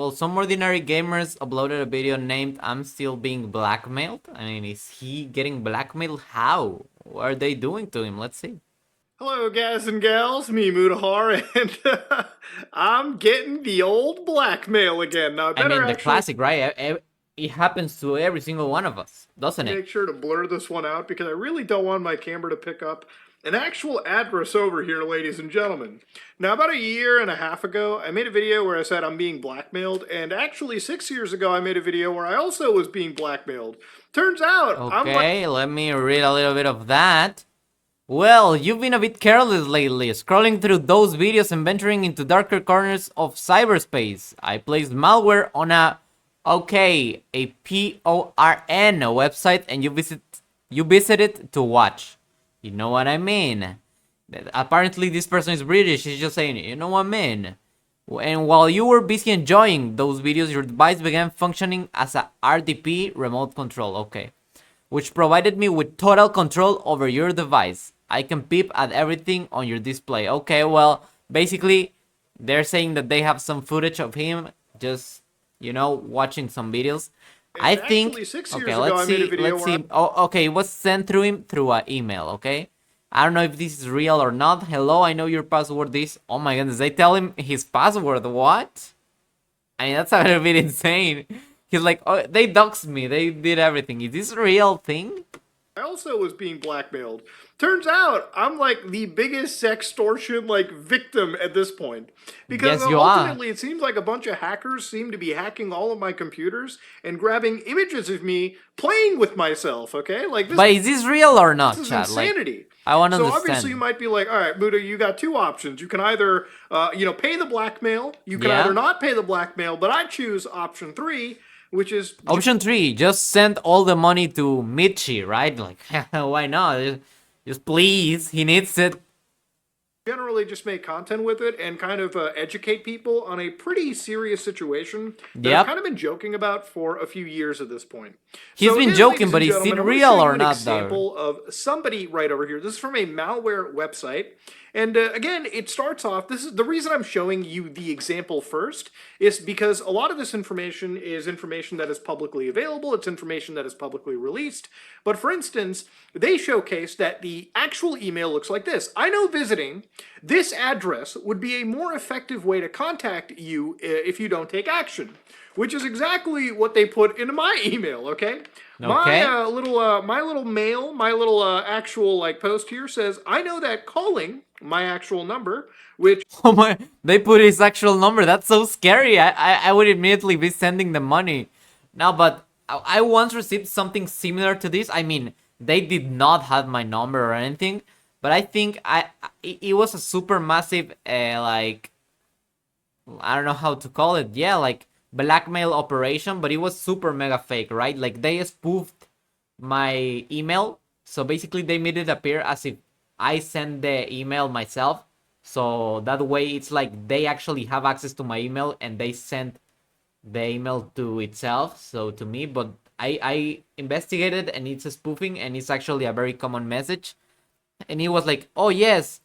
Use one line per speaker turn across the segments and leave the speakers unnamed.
Well, some ordinary gamers uploaded a video named I'm Still Being Blackmailed. I mean, is he getting blackmailed? How? What are they doing to him? Let's see.
Hello, guys and gals, me Mutahar, and I'm getting the old blackmail again. Now, I
I
better
mean, the
actually
classic, right? It happens to every single one of us, doesn't it?
make sure to blur this one out because I really don't want my camera to pick up an actual address over here, ladies and gentlemen. Now, about a year and a half ago, I made a video where I said I'm being blackmailed, and actually 6 years ago, I made a video where I also was being blackmailed. Turns out, I'm like.
Okay, let me read a little bit of that. Well, you've been a bit careless lately, scrolling through those videos and venturing into darker corners of cyberspace. I placed malware on a PORN website and you visited to watch. You know what I mean? Apparently this person is British, he's just saying, you know what I mean? And while you were busy enjoying those videos, your device began functioning as a RDP remote control, okay, which provided me with total control over your device. I can peep at everything on your display. Okay, well, basically, they're saying that they have some footage of him just, watching some videos. I
And
think,
actually, 6 years
okay,
ago,
let's
I made a
see,
video
let's
where
see. Oh, okay, it was sent through him through an email, okay? I don't know if this is real or not. Hello, I know your password is. Oh my goodness, they tell him his password. What? I mean, that's a little bit insane. He's like, oh, they doxed me. They did everything. Is this a real thing?
I also was being blackmailed. Turns out I'm like the biggest sextortion victim at this point. Because
Yes, you are.
ultimately it seems like a bunch of hackers seem to be hacking all of my computers and grabbing images of me playing with myself, okay? Like this
But is this real or
this
not,
is
Chad? Like,
insanity.
I want to
So obviously you
understand.
might be like, all right, Muda, you got two options. You can either, pay the blackmail. You can either
Yeah?
not pay the blackmail, but I choose option three, which is
Option 3, just send all the money to Michi, right? Like, why not? Just please, he needs it.
generally just make content with it and kind of educate people on a pretty serious situation that I've
Yep.
kind of been joking about for a few years at this point.
He's
So
been
again,
joking,
ladies
but
and
is it
gentlemen, I want to show
real
you
or
an
not, though?
example of somebody right over here. This is from a malware website. And again, it starts off, this is the reason I'm showing you the example first is because a lot of this information is information that is publicly available. It's information that is publicly released. But for instance, they showcase that the actual email looks like this. I know visiting this address would be a more effective way to contact you if you don't take action, which is exactly what they put into my email, okay?
Okay.
My little mail, my little actual post here says, I know that calling my actual number, which
Oh my, they put his actual number. That's so scary. I would immediately be sending the money. Now, but I once received something similar to this. I mean, they did not have my number or anything, but I think it was a super massive, I don't know how to call it. Yeah, like blackmail operation, but it was super mega fake, right? Like they spoofed my email. So basically they made it appear as if I sent the email myself. So that way it's like they actually have access to my email and they sent the email to itself, so to me, but I investigated and it's a spoofing and it's actually a very common message. And he was like, oh yes,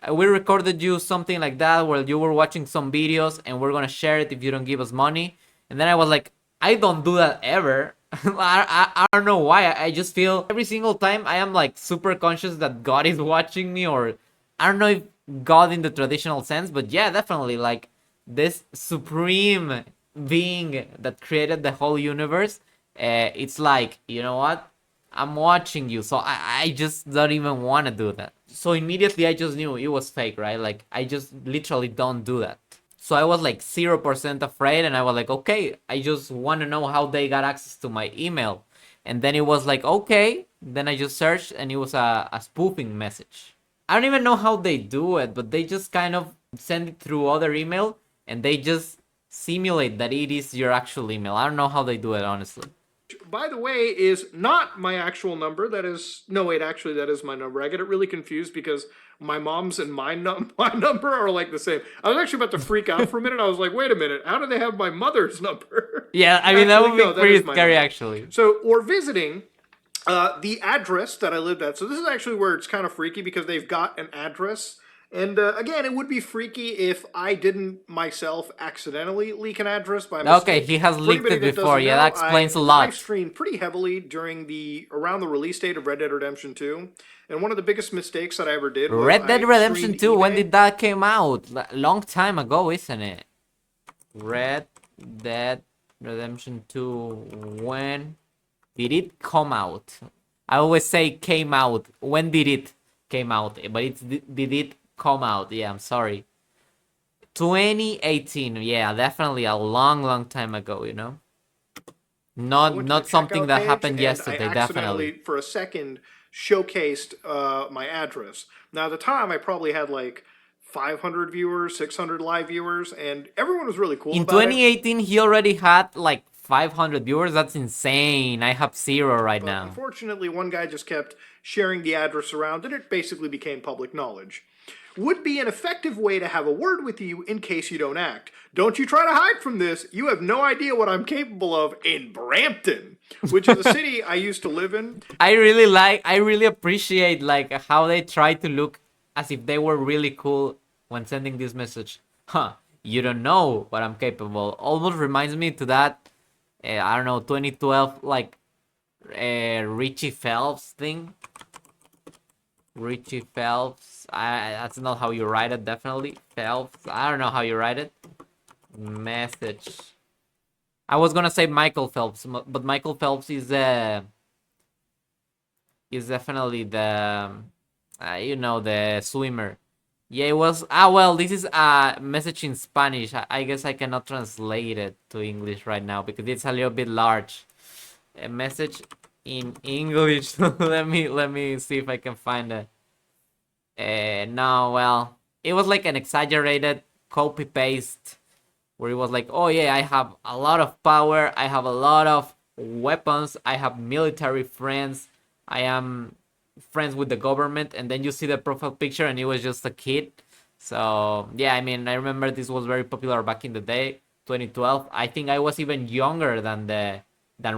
we recorded you something like that while you were watching some videos and we're gonna share it if you don't give us money. And then I was like, I don't do that ever. I don't know why. I just feel every single time I am like super conscious that God is watching me, or I don't know if God in the traditional sense, but yeah, definitely like this supreme being that created the whole universe. It's like, you know what? I'm watching you, so I just don't even want to do that. So immediately I just knew it was fake, right? Like I just literally don't do that. So I was like 0% afraid, and I was like, okay, I just want to know how they got access to my email. And then it was like, okay. Then I just searched, and it was a spoofing message. I don't even know how they do it, but they just kind of send it through other email, and they just simulate that it is your actual email. I don't know how they do it, honestly.
by the way, is not my actual number. That is, no, wait, actually, that is my number. I get it really confused because my mom's and my number are like the same. I was actually about to freak out for a minute. I was like, wait a minute, how do they have my mother's number?
Yeah, I mean, that
Actually,
would
no,
be
that is
pretty
my
scary,
number.
actually.
So, or visiting the address that I lived at. So this is actually where it's kind of freaky because they've got an address And again, it would be freaky if I didn't myself accidentally leak an address by
Okay,
mistake.
he has
For
leaked
anybody
it
that
before.
doesn't
Yeah, that
know,
explains
I
a
live
lot.
streamed pretty heavily during around the release date of Red Dead Redemption 2. And one of the biggest mistakes that I ever did was
Red Dead
I
Redemption
streamed
2, when
eBay.
did that came out? Long time ago, isn't it? Red Dead Redemption 2, when did it come out? I always say came out. When did it came out? But it's did it come out? Yeah, I'm sorry. 2018. Yeah, definitely a long time ago, you know?
I
Not
went to the
not something
checkout
that
page
happened
and I
yesterday,
accidentally,
definitely.
for a second, showcased my address. Now, at the time, I probably had like 500 viewers, 600 live viewers, and everyone was really cool
In
about it.
2018, he already had like 500 viewers. That's insane. I have 0 right
But
now.
unfortunately, one guy just kept sharing the address around, and it basically became public knowledge. Would be an effective way to have a word with you in case you don't act. Don't you try to hide from this. You have no idea what I'm capable of in Brampton, which is a city I used to live in.
I really appreciate like how they try to look as if they were really cool when sending this message. Huh, you don't know what I'm capable. Almost reminds me to that, I don't know, 2012, like, Richie Phelps thing. Richie Phelps. That's not how you write it, definitely. Phelps. I don't know how you write it. Message. I was gonna say Michael Phelps, but Michael Phelps is definitely the, the swimmer. Yeah, it was. Well, this is a message in Spanish. I guess I cannot translate it to English right now because it's a little bit large. A message in English. Let me see if I can find it. No, well, it was like an exaggerated copy paste where it was like, oh yeah, I have a lot of power, I have a lot of weapons, I have military friends, I am friends with the government, and then you see the profile picture and it was just a kid. So yeah, I mean, I remember this was very popular back in the day, 2012. I think I was even younger than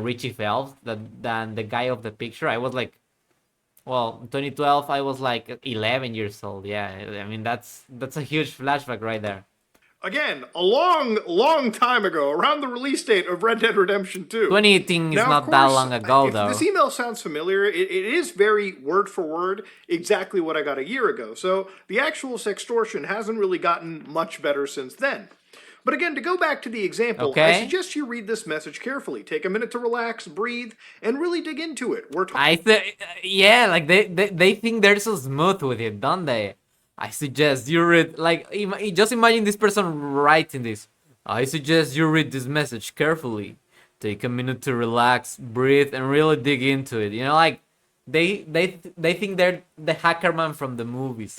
Richie Phelps, than the guy of the picture. I was like, well, 2012, I was like 11 years old. Yeah, I mean that's a huge flashback right there.
Again, a long time ago, around the release date of Red Dead Redemption 2.
2018 is
Now, of
not that
course,
long ago,
if this
though.
email sounds familiar, it is very word for word exactly what I got a year ago. So the actual sextortion hasn't really gotten much better since then. But again, to go back to the example, I
Okay,
suggest you read this message carefully. Take a minute to relax, breathe, and really dig into it. We're talking
yeah, like they think they're so smooth with it, don't they? I suggest you read, like, just imagine this person writing this. I suggest you read this message carefully. Take a minute to relax, breathe, and really dig into it. You know, like they think they're the hacker man from the movies.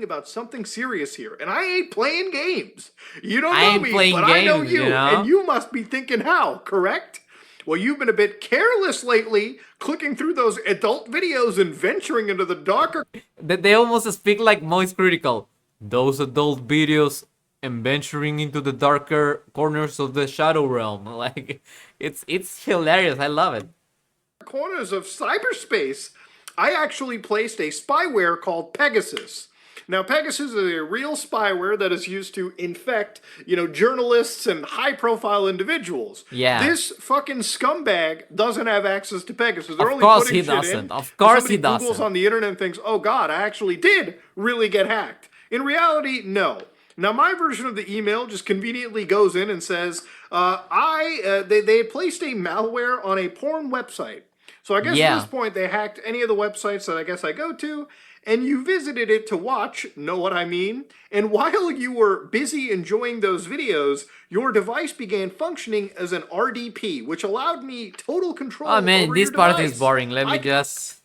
about something serious here, and I ain't playing games. You don't
I
know
ain't
me,
playing
but I know
games, you
you, and
know.
you must be thinking how, correct? Well, you've been a bit careless lately, clicking through those adult videos and venturing into the darker
They almost speak like Moist Critical. Those adult videos and venturing into the darker corners of the Shadow Realm. Like, it's hilarious. I love it.
corners of cyberspace. I actually placed a spyware called Pegasus. Now, Pegasus is a real spyware that is used to infect, journalists and high-profile individuals.
Yeah.
This fucking scumbag doesn't have access to Pegasus. They're
Of
only
course
putting
he
shit
doesn't.
in
Of
so
course
somebody
he
Googles
doesn't.
on the internet and thinks, oh god, I actually did really get hacked. In reality, no. Now, my version of the email just conveniently goes in and says, they placed a malware on a porn website. So I guess at this
Yeah.
point they hacked any of the websites that I guess I go to, and you visited it to watch, know what I mean? And while you were busy enjoying those videos, your device began functioning as an RDP, which allowed me total
Oh
control
man,
over your
this part is
device.
boring. Let me just.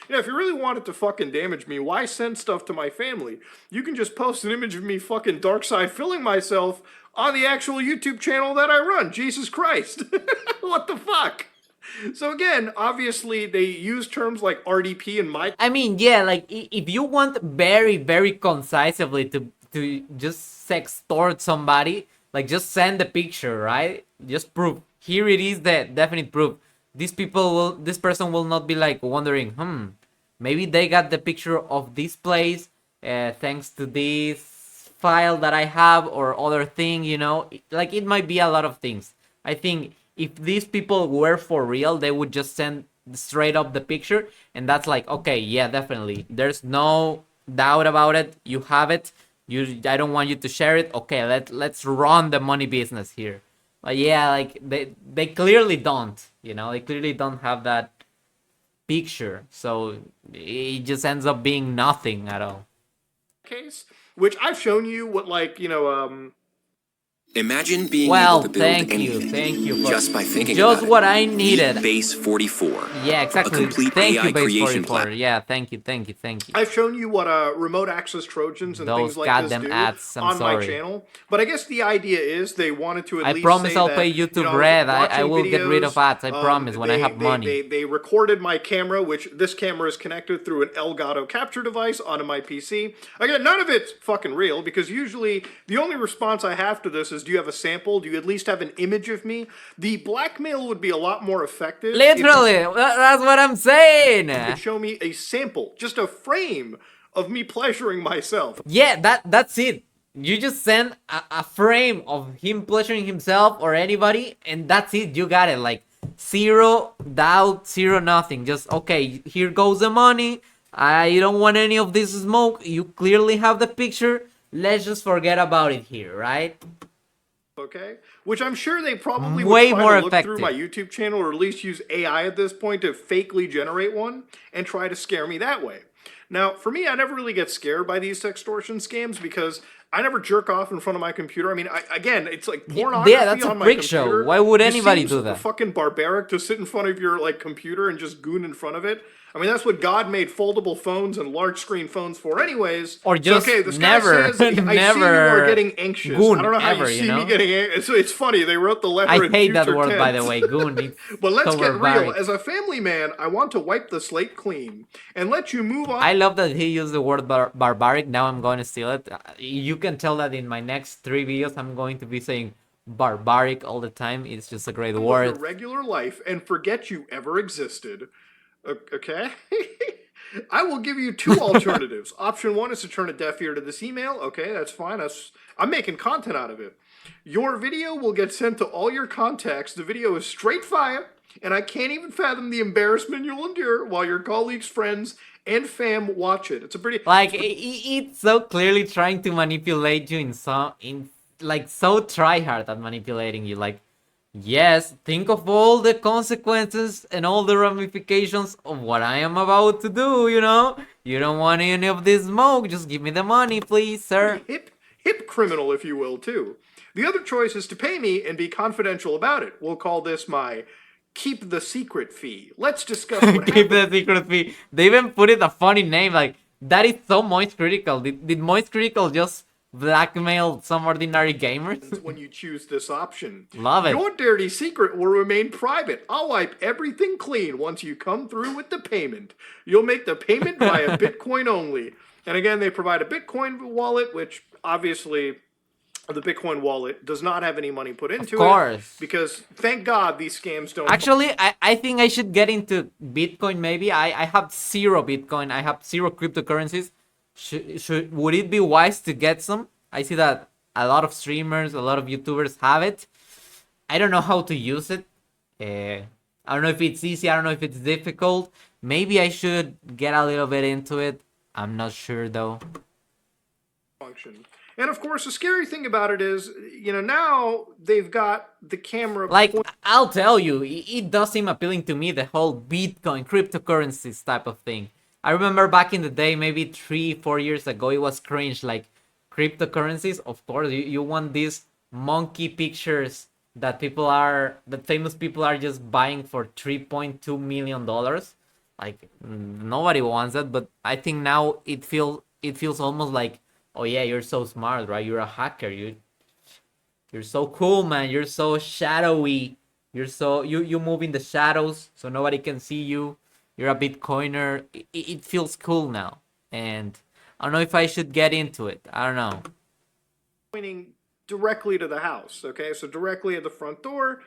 If you really wanted to fucking damage me, why send stuff to my family? You can just post an image of me fucking dark side filling myself on the actual YouTube channel that I run. Jesus Christ. What the fuck? So again, obviously they use terms like RDP and my.
I mean, yeah, like if you want very concisely to just sextort somebody, like just send the picture, right? Just proof. Here it is, the definite proof. This person will not be like wondering, maybe they got the picture of this place thanks to this file that I have or other thing, you know, like it might be a lot of things. I think if these people were for real, they would just send straight up the picture, and that's like, okay, yeah, definitely. There's no doubt about it. You have it. I don't want you to share it. Okay, let's run the money business here. But yeah, like they clearly don't, you know, they clearly don't have that picture. So it just ends up being nothing at all.
Case, which I've shown you what, like,
Imagine being able
Well,
to build
thank
anything
you for
just by thinking
just
about
what
it.
I needed.
Base 44.
Yeah, exactly.
A complete
Thank
AI
you, Base
creation
44.
platform.
Yeah, thank you.
I've shown you what remote access Trojans and
Those
things like this
goddamn
do
ads, I'm
on my
sorry.
channel. But I guess the idea is they wanted to at
I
least
promise
say
I'll
that,
pay YouTube
I was
Red. I
watching
will get rid of ads. I
videos,
promise when I have money.
They recorded my camera, which this camera is connected through an Elgato capture device onto my PC. Again, none of it's fucking real, because usually the only response I have to this is, do you have a sample? Do you at least have an image of me? The blackmail would be a lot more effective.
Literally, that's what I'm saying.
Show me a sample, just a frame of me pleasuring myself.
Yeah, that's it. You just send a frame of him pleasuring himself or anybody, and that's it. You got it. Like, zero doubt, zero nothing. Just, okay, here goes the money. I don't want any of this smoke. You clearly have the picture. Let's just forget about it here, right?
Okay, which I'm sure they probably
Way
would try
more
to look through my YouTube channel, or at least use AI at this point to fakely generate one and try to scare me that way. Now, for me, I never really get scared by these extortion scams because I never jerk off in front of my computer. I mean, again, it's like pornography
Yeah, that's a
on my
freak
computer.
show. Why would
It
anybody
seems
do that?
fucking barbaric to sit in front of your like computer and just goon in front of it. I mean, that's what God made foldable phones and large screen phones for, anyways.
Or just
so, okay, this
never,
guy says, I see you are getting anxious.
goon
I don't know how
ever,
you
you
see
know?
me getting anxious. It's funny. They wrote the letter
I
in
hate that
future
word, by the
tense.
way, goon. It's
But let's
so
get real.
barbaric.
As a family man, I want to wipe the slate clean and let you move on.
I love that he used the word barbaric. Now I'm going to steal it. You can tell that in my next 3 videos, I'm going to be saying barbaric all the time. It's just a great word.
Your regular life and forget you ever existed. Okay? I will give you two alternatives. Option one is to turn a deaf ear to this email. Okay, that's fine. I'm making content out of it. Your video will get sent to all your contacts. The video is straight fire, and I can't even fathom the embarrassment you'll endure while your colleagues, friends, and fam watch it. It's a pretty...
Like, it's so clearly trying to manipulate you like, so try hard at manipulating you. Like, yes, think of all the consequences and all the ramifications of what I am about to do, you know? You don't want any of this smoke, just give me the money, please, sir.
Hip criminal, if you will, too. The other choice is to pay me and be confidential about it. We'll call this my keep the secret fee. Let's discuss what
Keep
happened.
the secret fee. They even put it a funny name, like, that is so Moist Critical. Did Moist Critical just blackmail some ordinary gamers?
When you choose this option.
Love it.
Your dirty secret will remain private. I'll wipe everything clean once you come through with the payment. You'll make the payment via Bitcoin only. And again, they provide a Bitcoin wallet, which obviously the Bitcoin wallet does not have any money put into it.
Of course.
Because thank God these scams don't.
Actually, I think I should get into Bitcoin maybe. I have zero Bitcoin. I have zero cryptocurrencies. Would it be wise to get some? I see that a lot of streamers, a lot of YouTubers have it. I don't know how to use it. I don't know if it's easy. I don't know if it's difficult. Maybe I should get a little bit into it. I'm not sure though.
Function. And of course, the scary thing about it is, now they've got the camera.
Like, I'll tell you, it does seem appealing to me, the whole Bitcoin, cryptocurrencies type of thing. I remember back in the day, maybe 3-4 years ago, it was cringe, like, cryptocurrencies. Of course, you want these monkey pictures that famous people are just buying for $3.2 million. Like, nobody wants that, but I think now it feels almost like, oh yeah, you're so smart, right? You're a hacker. You're so cool, man. You're so shadowy. You move in the shadows so nobody can see you. You're a Bitcoiner. It feels cool now, and I don't know if I should get into it. I don't know.
Pointing directly to the house. Okay, so directly at the front door.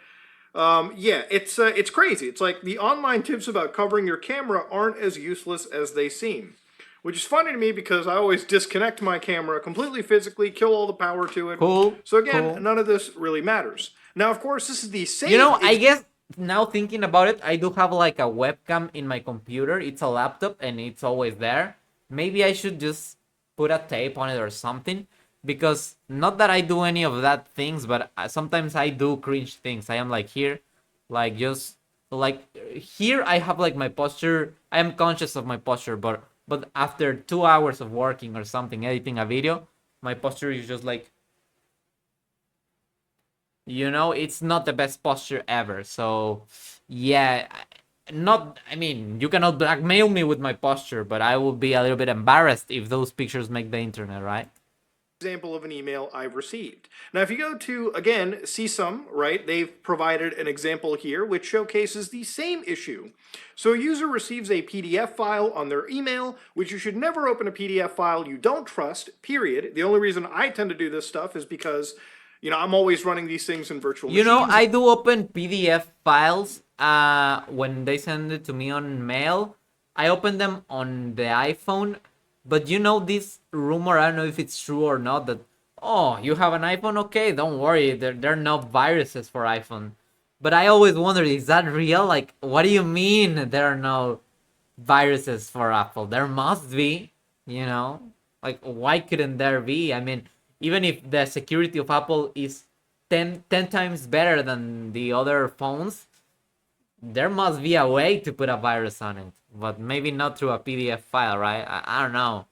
Yeah, it's crazy. It's like the online tips about covering your camera aren't as useless as they seem. which is funny to me because I always disconnect my camera completely physically, kill all the power to it.
Cool.
So again,
Cool.
none of this really matters. Now, of course, this is the same.
You know, I guess now thinking about it, I do have like a webcam in my computer. It's a laptop and it's always there. Maybe I should just put a tape on it or something. Because not that I do any of that things, but sometimes I do cringe things. I am like here, like just like here I have like my posture. I am conscious of my posture, but after 2 hours of working or something, editing a video, my posture is just like, you know, it's not the best posture ever. So yeah, not, I mean, you cannot blackmail me with my posture, but I will be a little bit embarrassed if those pictures make the internet, right?
Example of an email I've received. Now, if you go to, again, see some, right, they've provided an example here which showcases the same issue. So a user receives a PDF file on their email, which you should never open a PDF file you don't trust, period. The only reason I tend to do this stuff is because, you know, I'm always running these things in virtual machines.
You know, I do open PDF files when they send it to me on mail. I open them on the iPhone. But you know this rumor, I don't know if it's true or not, that, oh, you have an iPhone? Okay, don't worry, there are no viruses for iPhone. But I always wonder, is that real? Like, what do you mean there are no viruses for Apple? There must be, you know? Like, why couldn't there be? I mean, even if the security of Apple is 10 times better than the other phones, there must be a way to put a virus on it, but maybe not through a PDF file, right? I don't know.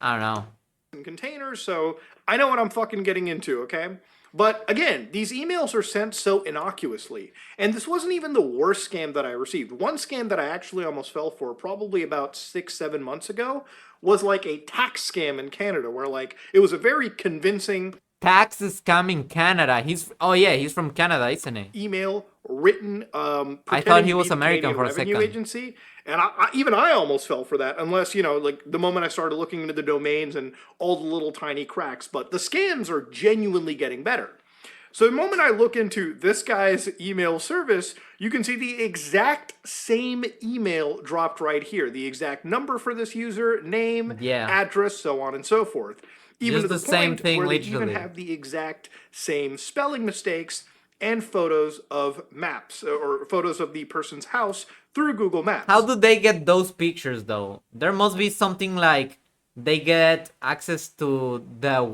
I don't know.
Containers, so I know what I'm fucking getting into, okay? But again, these emails are sent so innocuously. And this wasn't even the worst scam that I received. One scam that I actually almost fell for probably about 6-7 months ago was like a tax scam in Canada where like it was a very convincing
Tax scam in Canada. He's from Canada, isn't he?
email written
I thought he
pretending to
was
be the
American
Canadian
for a
Revenue
second.
Agency, and even I almost fell for that, unless, you know, like the moment I started looking into the domains and all the little tiny cracks. But the scams are genuinely getting better. So the moment I look into this guy's email service, you can see the exact same email dropped right here. The exact number for this user, name,
Yeah.
address, so on and so forth. Even
Just
to
the
the
same
point
thing,
where they
literally.
even have the exact same spelling mistakes and photos of maps or photos of the person's house through Google Maps.
How do they get those pictures, though? There must be something like they get access to the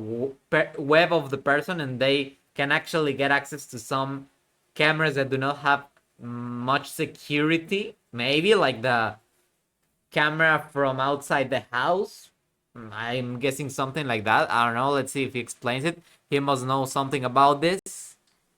web of the person and they can actually get access to some cameras that do not have much security. Maybe like the camera from outside the house. I'm guessing something like that. I don't know. Let's see if he explains it. He must know something about this.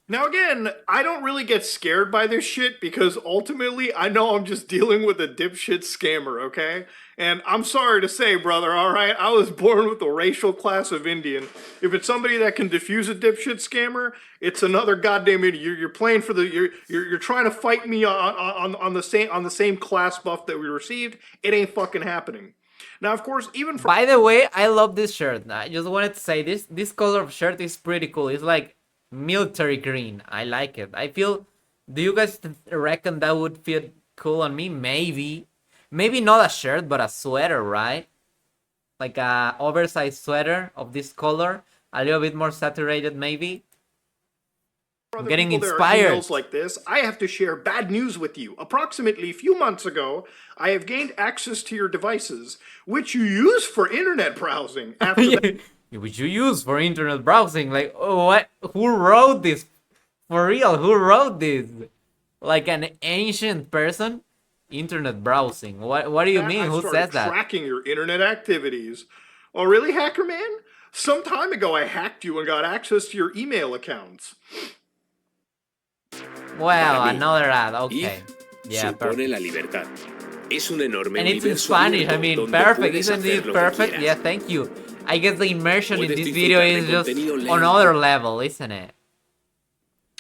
Now again, I don't really get scared by this shit because ultimately I know I'm just dealing with a dipshit scammer, okay? And I'm sorry to say, brother, alright? I was born with the racial class of Indian. If it's somebody that can defuse a dipshit scammer, it's another goddamn idiot. You're playing for the you're trying to fight me on the same class buff that we received. It ain't fucking happening. Now, of course, even for
By the way, I love this shirt. I just wanted to say this color of shirt is pretty cool. It's like military green. I like it. I feel. Do you guys reckon that would feel cool on me? Maybe. Maybe not a shirt, but a sweater, right? Like a oversized sweater of this color, a little bit more saturated, maybe. I'm getting inspired.
Emails like this, I have to share bad news with you. Approximately a few months ago, I have gained access to your devices, which you use for internet browsing. After that,
Which you use for internet browsing. Like, oh, what? Who wrote this? For real, who wrote this? Like an ancient person? Internet browsing. What do you mean? Who says that?
tracking your internet activities. Oh, really, Hacker Man? Some time ago, I hacked you and got access to your email accounts.
Well,
Para mí,
another ad. Okay.
ir
Yeah,
supone
perfect.
la libertad. Es un enorme
And it's in
universo
Spanish. I
abierto
mean,
donde
perfect.
puedes
Isn't
hacer
it
lo que
perfect?
quieras.
Yeah, thank you. I guess the immersion in
Puedes
this video
disfrutar de
is just
contenido
on
lento.
another level, isn't it?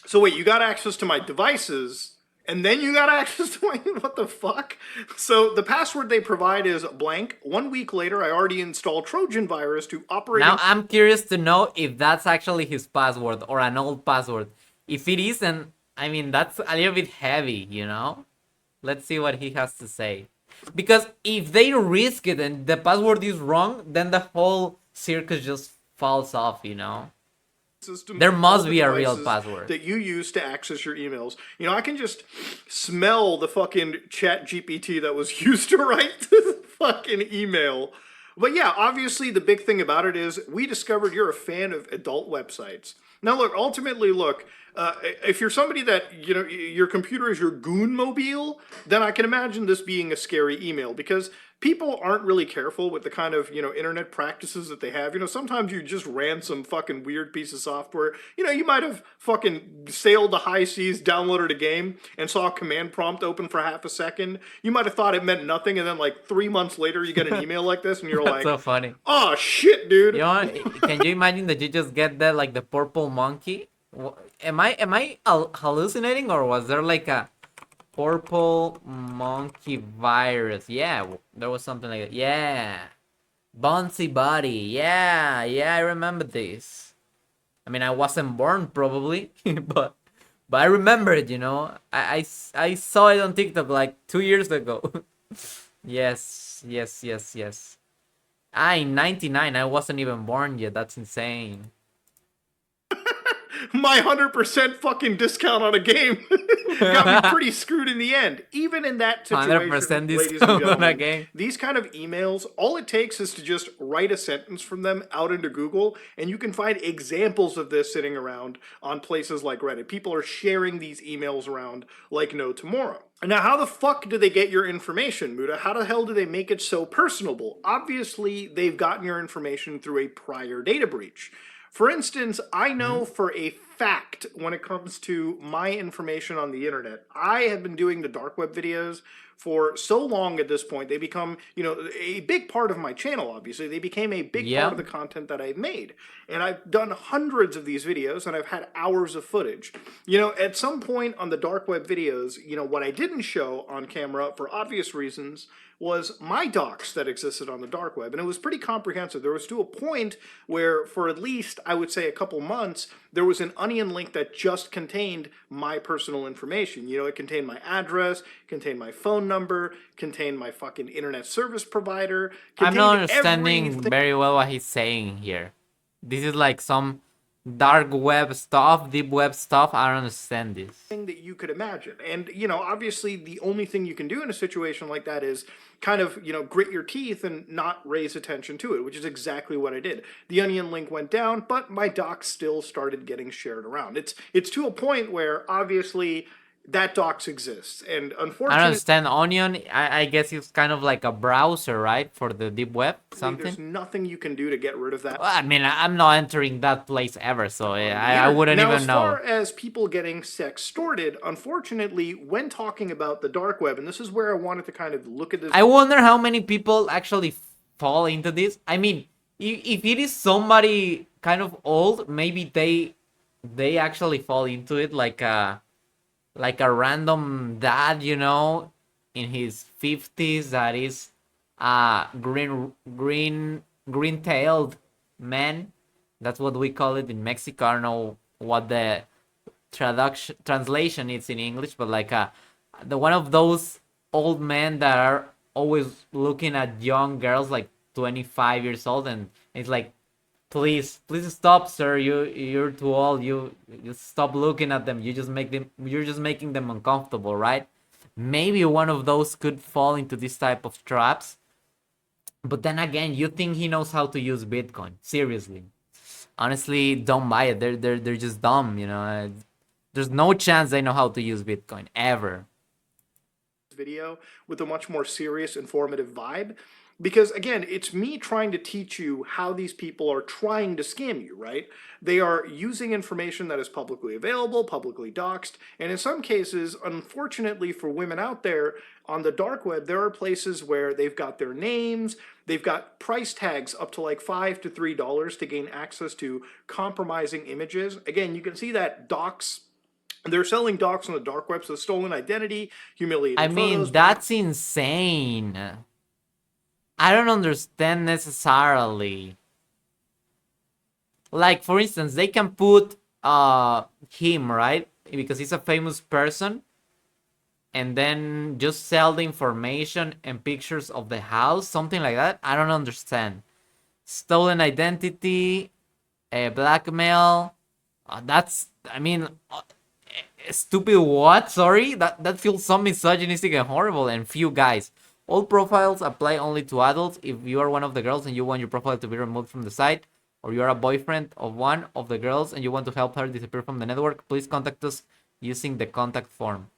So wait, you got access to my devices, and then you got access to my... What the fuck? So the password they provide is blank. 1 week later, I already installed Trojan virus to operate...
Now I'm curious to know if that's actually his password or an old password. If it isn't, I mean, that's a little bit heavy, you know? Let's see what he has to say. Because if they risk it and the password is wrong, then the whole circus just falls off, you know?
Systems
There
of all
must
the
be a real
devices
password.
that you use to access your emails. You know, I can just smell the fucking chat GPT that was used to write the fucking email. But yeah, obviously the big thing about it is we discovered you're a fan of adult websites. Now look, ultimately look, if you're somebody that, you know, your computer is your goon mobile, then I can imagine this being a scary email because people aren't really careful with the kind of, you know, internet practices that they have. You know, sometimes you just ran some fucking weird piece of software. You know, you might have fucking sailed the high seas, downloaded a game, and saw a command prompt open for half a second. You might have thought it meant nothing, and then like 3 months later you get an email like this and you're
That's
like,
so funny.
oh shit, dude.
You know, can you imagine that you just get that like the purple monkey? Am I hallucinating, or was there like a purple monkey virus? Yeah, there was something like that. Yeah, bouncy body. Yeah, yeah, I remember this. I mean, I wasn't born probably, but I remember it. You know, I saw it on TikTok like 2 years ago. Yes, yes, yes, yes. In 99, I wasn't even born yet. That's insane.
My 100% fucking discount on a game got me pretty screwed in the end. Even in that situation,
100%
ladies and
discount on a
gentlemen,
game.
these kind of emails, all it takes is to just write a sentence from them out into Google, and you can find examples of this sitting around on places like Reddit. People are sharing these emails around like no tomorrow. Now, how the fuck do they get your information, Muda? How the hell do they make it so personable? Obviously, they've gotten your information through a prior data breach. For instance, I know for a fact when it comes to my information on the internet, I have been doing the dark web videos for so long at this point. They become, you know, a big part of my channel, obviously. They became a big part
Yeah.
of the content that I've made. And I've done hundreds of these videos and I've had hours of footage. You know, at some point on the dark web videos, you know, what I didn't show on camera for obvious reasons was my docs that existed on the dark web. And it was pretty comprehensive. There was to a point where, for at least, I would say, a couple months, there was an onion link that just contained my personal information. You know, it contained my address, contained my phone number, contained my fucking internet service provider,
I'm
contained
not understanding
everything
very well what he's saying here. This is like some dark web stuff, deep web stuff. I don't understand this.
that you could imagine. And, you know, obviously the only thing you can do in a situation like that is kind of, you know, grit your teeth and not raise attention to it, which is exactly what I did. The onion link went down, but my docs still started getting shared around. It's to a point where obviously that docs exists. And
I don't
unfortunately,
understand. Onion, I guess it's kind of like a browser, right? For the deep web,
there's
something.
nothing you can do to get rid of that.
Well, I mean, I'm not entering that place ever, so I
Internet.
wouldn't
Now,
even
as
know.
far as people getting sextorted, unfortunately, when talking about the dark web, and this is where I wanted to kind of look at this.
I wonder how many people actually fall into this. I mean, if it is somebody kind of old, maybe they actually fall into it, like a random dad, you know, in his 50s that is a green-tailed man. That's what we call it in Mexico. I don't know what the translation is in English, but like the one of those old men that are always looking at young girls like 25 years old, and it's like, please stop, sir. You're too old. You stop looking at them. You're just making them uncomfortable, right? Maybe one of those could fall into this type of traps. But then again, you think he knows how to use Bitcoin? Seriously. Honestly, don't buy it. They're just dumb, you know. There's no chance they know how to use Bitcoin ever.
Video with a much more serious, informative vibe. Because again, it's me trying to teach you how these people are trying to scam you, right? They are using information that is publicly available, publicly doxed, and in some cases, unfortunately for women out there, on the dark web, there are places where they've got their names, they've got price tags up to like $5 to $3 to gain access to compromising images. Again, you can see that dox. They're selling docs on the dark web, so stolen identity, humiliating
I mean,
photos.
that's insane. I don't understand necessarily. Like, for instance, they can put him, right? Because he's a famous person. and then just sell the information and pictures of the house, something like that. I don't understand. Stolen identity, blackmail. That's, I mean, stupid what? Sorry? That feels so misogynistic and horrible. And few guys. All profiles apply only to adults. If you are one of the girls and you want your profile to be removed from the site, or you are a boyfriend of one of the girls and you want to help her disappear from the network, please contact us using the contact form.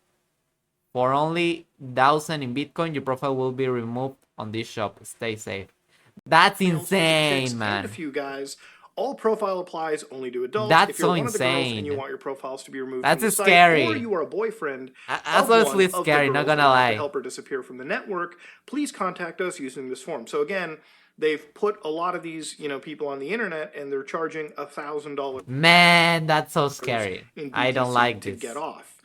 For only 1,000 in Bitcoin, your profile will be removed on this shop. Stay safe. That's insane, man.
And a few guys. All profile applies only to adults.
That's
if you're
so
one of the girls and
insane.
you want your profiles to be removed
That's
from the
scary.
site, or you are a boyfriend
That's
of
honestly
one of
scary,
the
not
girls
gonna
and want
lie.
to help her disappear from the network, please contact us using this form. So again, they've put a lot of these, people on the internet, and they're charging $1,000
Man, that's so scary.
in
I don't
BTC
like
to
this.
get off.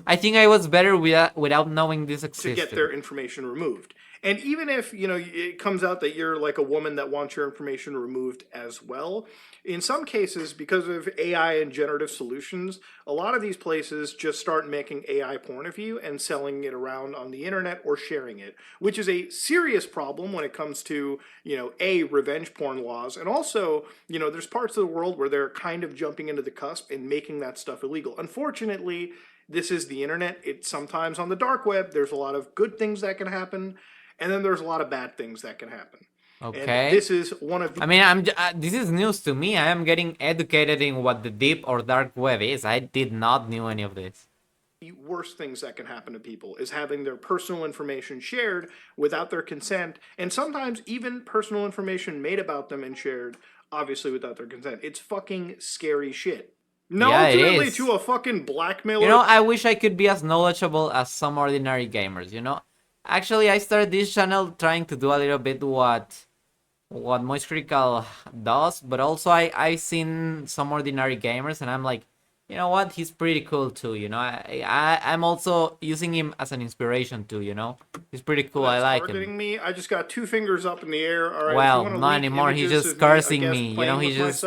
I think I was better without knowing this existed.
To get their information removed. And even if, it comes out that you're like a woman that wants your information removed as well, in some cases, because of AI and generative solutions, a lot of these places just start making AI porn of you and selling it around on the internet or sharing it, which is a serious problem when it comes to, revenge porn laws. And also, there's parts of the world where they're kind of jumping into the cusp and making that stuff illegal. Unfortunately, this is the internet. It's sometimes on the dark web. There's a lot of good things that can happen, and then there's a lot of bad things that can happen.
Okay.
And this is one of the...
I mean, this is news to me. I am getting educated in what the deep or dark web is. I did not knew any of this.
The worst things that can happen to people is having their personal information shared without their consent, and sometimes even personal information made about them and shared, obviously without their consent. It's fucking scary shit. No,
Yeah, it
ultimately
is.
to a fucking blackmailer.
I wish I could be as knowledgeable as some ordinary gamers, Actually, I started this channel trying to do a little bit what Moist Critical does, but also I seen some ordinary gamers and I'm like, you know what, he's pretty cool too, I'm also using him as an inspiration too, he's pretty cool. I like him.
Me. I just got 2 fingers up in the air. All right,
well, not anymore. He's just cursing me, he's just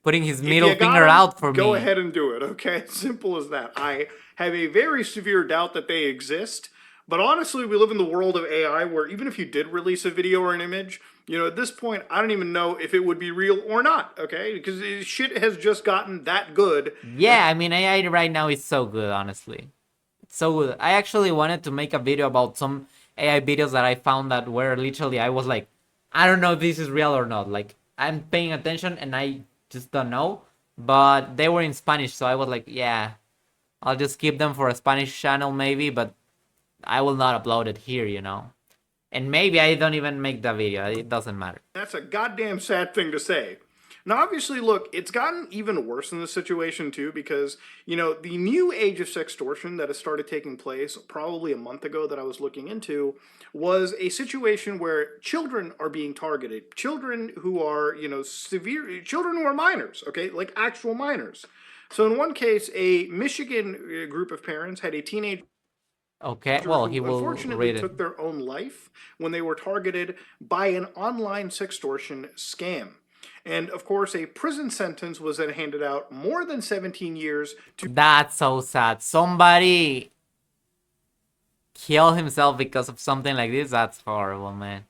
putting his middle finger out for me.
Go ahead and do it, okay? Simple as that. I have a very severe doubt that they exist, but honestly, we live in the world of AI where even if you did release a video or an image, at this point, I don't even know if it would be real or not, okay? Because shit has just gotten that good.
Yeah, I mean, AI right now is so good, honestly. It's so good. I actually wanted to make a video about some AI videos that I found that were literally, I was like, I don't know if this is real or not. Like, I'm paying attention and I just don't know. But they were in Spanish, so I was like, yeah, I'll just keep them for a Spanish channel maybe, but I will not upload it here, And maybe I don't even make the video. It doesn't matter.
That's a goddamn sad thing to say. Now, obviously, look, it's gotten even worse in this situation, too, because, the new age of sextortion that has started taking place probably a month ago that I was looking into was a situation where children are being targeted. Children who are, children who are minors, okay, like actual minors. So in one case, a Michigan group of parents had a teenage...
Okay, well, he will
unfortunately
read it.
took their own life when they were targeted by an online sextortion scam. And of course, a prison sentence was then handed out, more than 17 years to...
That's so sad. Somebody kill himself because of something like this? That's horrible, man.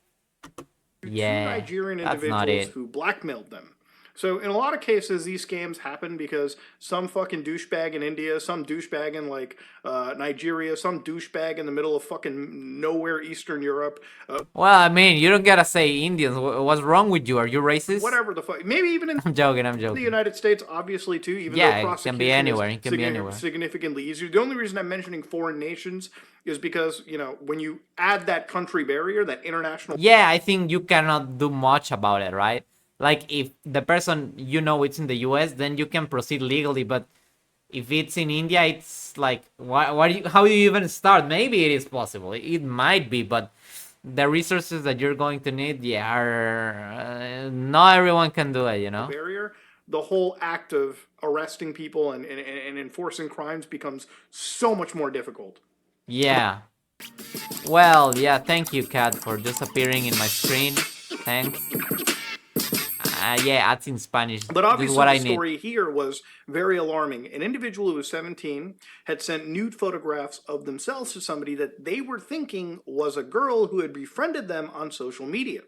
Yeah,
2 Nigerian
that's not
individuals
it.
who blackmailed them. So in a lot of cases, these scams happen because some fucking douchebag in India, some douchebag in Nigeria, some douchebag in the middle of fucking nowhere Eastern Europe.
Well, I mean, you don't gotta say Indians. What's wrong with you? Are you racist?
Whatever the fuck. Maybe even in
I'm joking.
the United States, obviously, too. Even
Yeah,
though
it can be anywhere. It can be anywhere.
Significantly easier. The only reason I'm mentioning foreign nations is because, when you add that country barrier, that international...
Yeah, I think you cannot do much about it, right? Like, if the person, it's in the US, then you can proceed legally, but if it's in India, it's like, how do you even start? Maybe it is possible. It might be, but the resources that you're going to need, not everyone can do it,
Barrier, the whole act of arresting people and enforcing crimes becomes so much more difficult.
Yeah. Well, yeah, thank you, Kat, for just appearing in my screen. Thanks. Yeah, ads in Spanish.
But
This is
obviously,
what
the
I need.
story here was very alarming. An individual who was 17 had sent nude photographs of themselves to somebody that they were thinking was a girl who had befriended them on social media.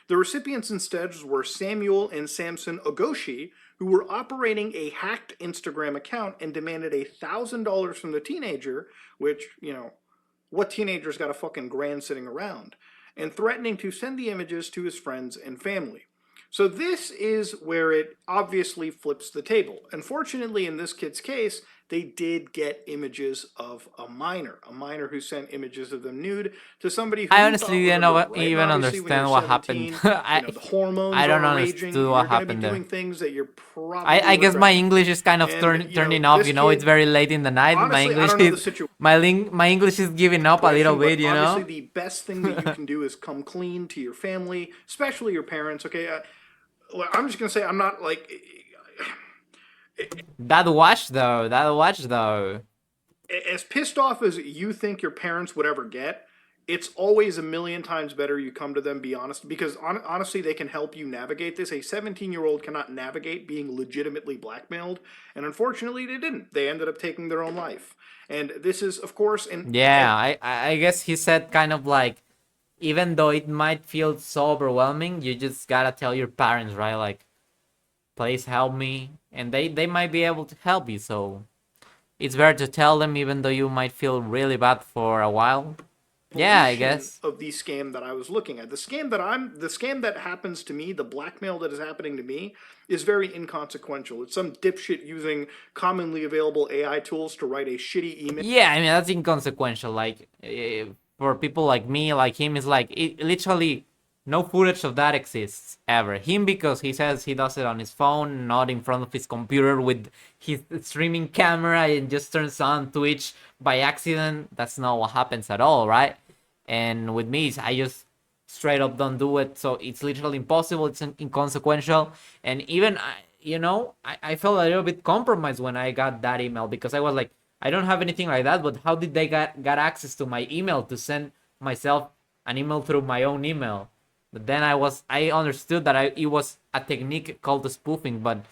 The recipients instead were Samuel and Samson Ogoshi, who were operating a hacked Instagram account and demanded $1,000 from the teenager, which, you know, what teenager's got a fucking grand sitting around, and threatening to send the images to his friends and family. So this is where it obviously flips the table. Unfortunately, in this kid's case, they did get images of a minor who sent images of them nude to somebody who
I
he
honestly
thought was a
didn't
girl,
know,
right?
even
And obviously, when
understand
you're
what happened.
17, you know, the hormones
I don't
are raging.
understand what
You're going to be
happened there.
doing things that you're probably
I guess my
regretting.
English is kind of
And, you
turning
know,
off.
this
You know, it's
kid,
very late in the night. My
honestly, I
English
don't know the
is
situation.
my English is giving up a little bit.
But
You
obviously,
know.
the best thing that you can do is come clean to your family, especially your parents. Okay, well, I'm just gonna say I'm not like
That watch though. That watch though.
as pissed off as you think your parents would ever get. It's always a million times better you come to them, be honest, because honestly, they can help you navigate this. A 17-year-old cannot navigate being legitimately blackmailed, and unfortunately, they didn't. They ended up taking their own life. And this is, of course,
Yeah, I guess he said kind of like, even though it might feel so overwhelming, you just gotta tell your parents, right? Like, please help me, and they might be able to help you. So it's better to tell them, even though you might feel really bad for a while. Yeah, I guess.
Of the scam that I was looking at. The scam that happens to me, the blackmail that is happening to me, is very inconsequential. It's some dipshit using commonly available AI tools to write a shitty email.
Yeah, I mean that's inconsequential. Like for people like me, like him, is like literally no footage of that exists ever. Him because he says he does it on his phone, not in front of his computer with his streaming camera, and just turns on Twitch by accident. That's not what happens at all, right? And with me, I just straight up don't do it. So it's literally impossible. It's inconsequential. And even, you know, I felt a little bit compromised when I got that email, because I was like, I don't have anything like that, but how did they got access to my email to send myself an email through my own email? But then I understood that it was a technique called spoofing. But,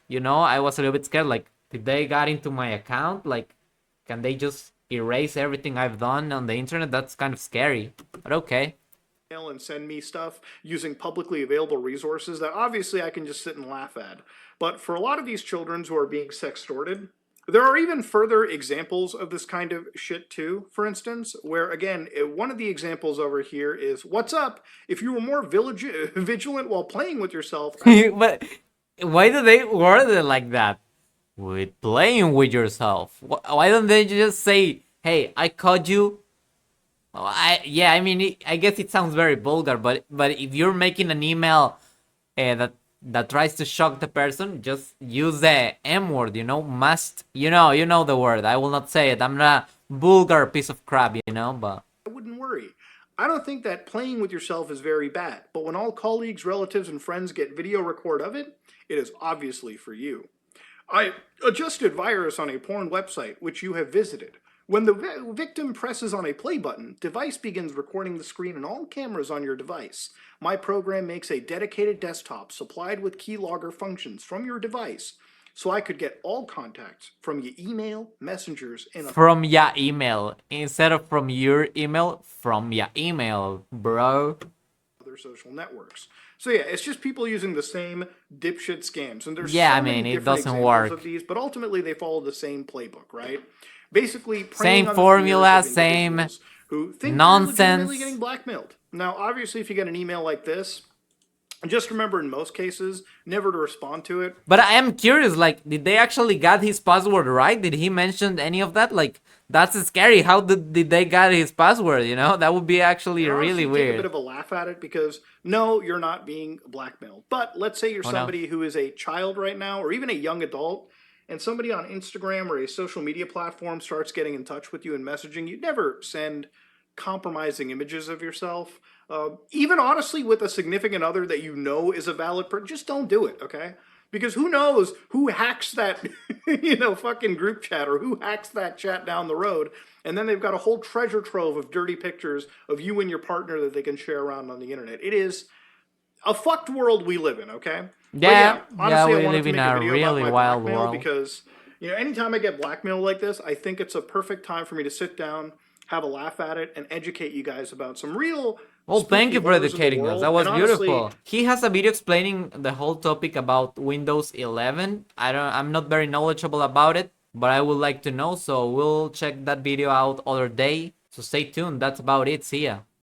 you know, I was a little bit scared. Like, did they got into my account? Like, can they just erase everything I've done on the internet? That's kind of scary, but okay.
And send me stuff using publicly available resources that obviously I can just sit and laugh at. But for a lot of these children who are being sextorted, there are even further examples of this kind of shit too. For instance, where again, one of the examples over here is, what's up? If you were more vigilant while playing with yourself.
But why do they word it like that? With playing with yourself. Why don't they just say, "Hey, I caught you"? I mean, I guess it sounds very vulgar, but if you're making an email that tries to shock the person, just use the M word. You know, must. You know the word. I will not say it. I'm not a vulgar piece of crap. You know, but
I wouldn't worry. I don't think that playing with yourself is very bad, but when all colleagues, relatives, and friends get video record of it, it is obviously for you. I adjusted virus on a porn website which you have visited. When the victim presses on a play button, device begins recording the screen and all cameras on your device. My program makes a dedicated desktop supplied with keylogger functions from your device, so I could get all contacts from your email, messengers, and
from your email instead of from your email, from your email, bro.
Other social networks. So yeah, it's just people using the same dipshit scams, and there's
Yeah,
so
I mean,
many
it
different
doesn't
examples
work.
of these, but ultimately they follow the same playbook, right? Basically,
Same
preying on
formula,
the fears of
same
individuals who think
nonsense.
they're legitimately getting blackmailed. Now, obviously, if you get an email like this, just remember in most cases never to respond to it.
But I am curious, like, did they actually got his password right? Did he mention any of that? Like, that's scary. How did they got his password? You know, that would be actually really weird.
Take a bit of a laugh at it because no, you're not being blackmailed. But let's say you're somebody who is a child right now, or even a young adult, and somebody on Instagram or a social media platform starts getting in touch with you and messaging. You'd never send compromising images of yourself. Even honestly, with a significant other that you know is a valid person, just don't do it, okay? Because who knows who hacks that, fucking group chat, or who hacks that chat down the road, and then they've got a whole treasure trove of dirty pictures of you and your partner that they can share around on the internet. It is a fucked world we live in, okay? But
Yeah,
honestly, I
we
wanted
live
to
in
make a
a
video about
really
my
wild
blackmail
world.
because, anytime I get blackmailed like this, I think it's a perfect time for me to sit down, have a laugh at it, and educate you guys about some real
Well, thank
spooky
you for
horrors in the
educating us.
world.
That
And
was
honestly,
beautiful. He has a video explaining the whole topic about Windows 11. I'm not very knowledgeable about it, but I would like to know, so we'll check that video out other day. So stay tuned. That's about it. See ya.